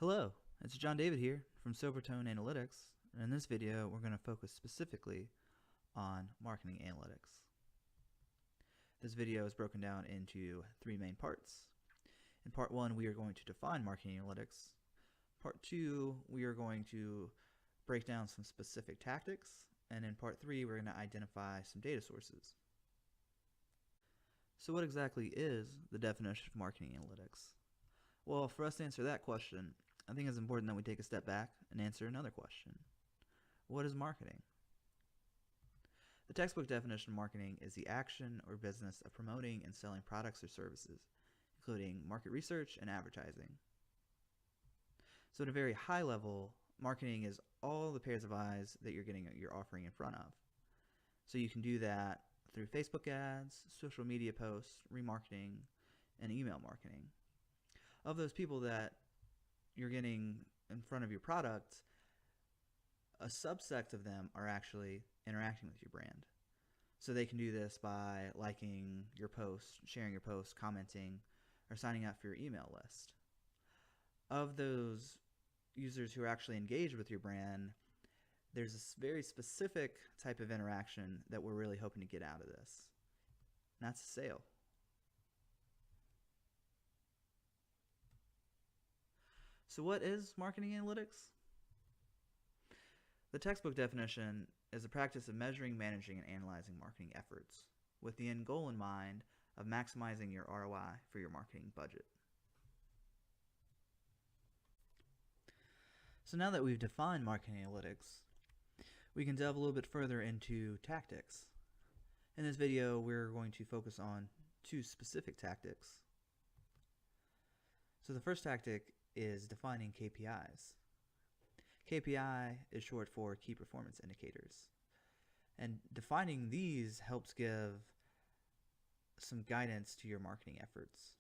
Hello, it's John David here from Silvertone Analytics, and in this video we're going to focus specifically on marketing analytics. This video is broken down into three main parts. In part 1 we are going to define marketing analytics. Part 2 we are going to break down some specific tactics, and in part 3 we're going to identify some data sources. So what exactly is the definition of marketing analytics? Well, for us to answer that question, I think it's important that we take a step back and answer another question. What is marketing? The textbook definition of marketing is the action or business of promoting and selling products or services, including market research and advertising. So at a very high level, marketing is all the pairs of eyes that you're getting your offering in front of. So you can do that through Facebook ads, social media posts, remarketing, and email marketing. Of those people that you're getting in front of your product, a subset of them are actually interacting with your brand. So they can do this by liking your post, sharing your post, commenting, or signing up for your email list. Of those users who are actually engaged with your brand, there's a very specific type of interaction that we're really hoping to get out of this. And that's a sale. So what is marketing analytics? The textbook definition is the practice of measuring, managing, and analyzing marketing efforts with the end goal in mind of maximizing your ROI for your marketing budget. So now that we've defined marketing analytics, we can delve a little bit further into tactics. In this video, we're going to focus on two specific tactics. So the first tactic is defining KPIs. KPI is short for key performance indicators. And defining these helps give some guidance to your marketing efforts.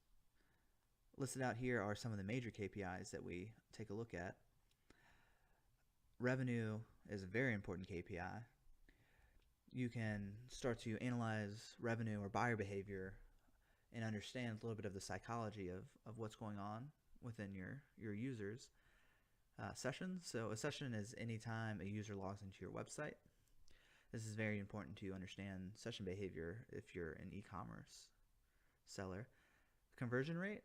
Listed out here are some of the major KPIs that we take a look at. Revenue is a very important KPI. You can start to analyze revenue or buyer behavior and understand a little bit of the psychology of what's going on within your users' sessions. So a session is any time a user logs into your website. This is very important to understand session behavior if you're an e-commerce seller. Conversion rate.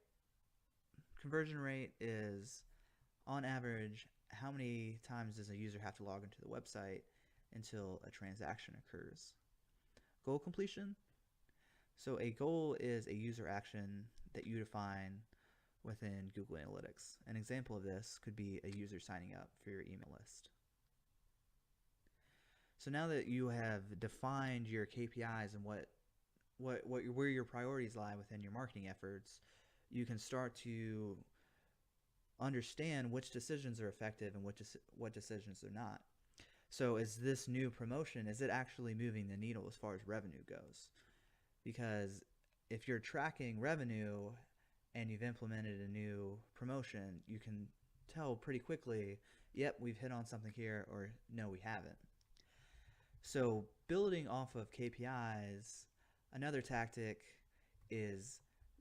Conversion rate is, on average, how many times does a user have to log into the website until a transaction occurs. Goal completion. So a goal is a user action that you define within Google Analytics. An example of this could be a user signing up for your email list. So now that you have defined your KPIs and where your priorities lie within your marketing efforts, you can start to understand which decisions are effective and what decisions are not. So is this new promotion, is it actually moving the needle as far as revenue goes? Because if you're tracking revenue and you've implemented a new promotion, you can tell pretty quickly, yep, we've hit on something here, or no, we haven't. So building off of KPIs, another tactic is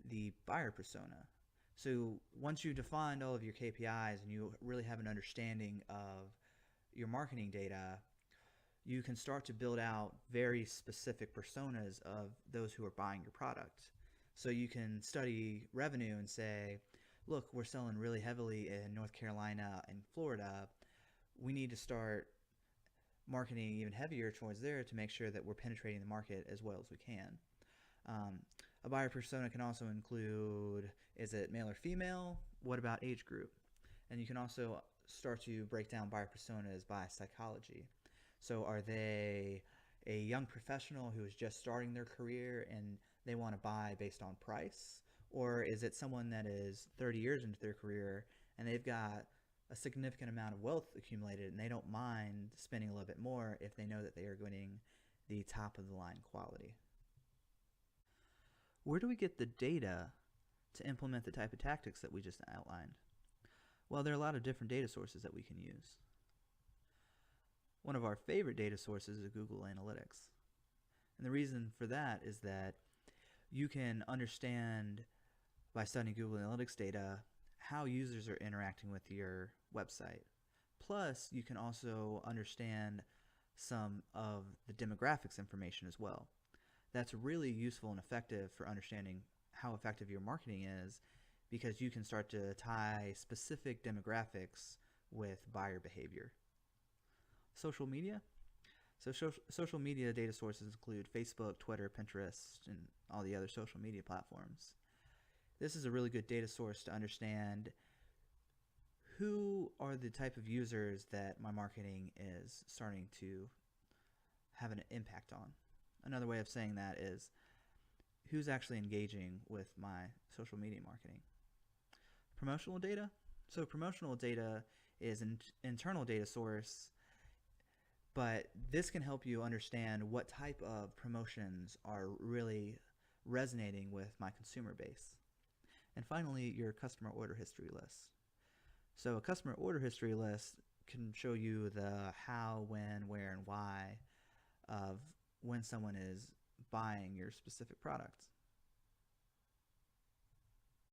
the buyer persona. So once you've defined all of your KPIs and you really have an understanding of your marketing data, you can start to build out very specific personas of those who are buying your product. So you can study revenue and say, look, we're selling really heavily in North Carolina and Florida. We need to start marketing even heavier towards there to make sure that we're penetrating the market as well as we can. A buyer persona can also include, is it male or female? What about age group? And you can also start to break down buyer personas by psychology. So are they a young professional who is just starting their career and they want to buy based on price? Or is it someone that is 30 years into their career and they've got a significant amount of wealth accumulated and they don't mind spending a little bit more if they know that they are getting the top of the line quality? Where do we get the data to implement the type of tactics that we just outlined? Well, there are a lot of different data sources that we can use. One of our favorite data sources is Google Analytics. And the reason for that is that you can understand by studying Google Analytics data how users are interacting with your website. Plus, you can also understand some of the demographics information as well. That's really useful and effective for understanding how effective your marketing is, because you can start to tie specific demographics with buyer behavior. Social media. So social media data sources include Facebook, Twitter, Pinterest, and all the other social media platforms. This is a really good data source to understand who are the type of users that my marketing is starting to have an impact on. Another way of saying that is who's actually engaging with my social media marketing. Promotional data. So promotional data is an internal data source, but this can help you understand what type of promotions are really resonating with my consumer base. And finally, your customer order history list. So a customer order history list can show you the how, when, where, and why of when someone is buying your specific product.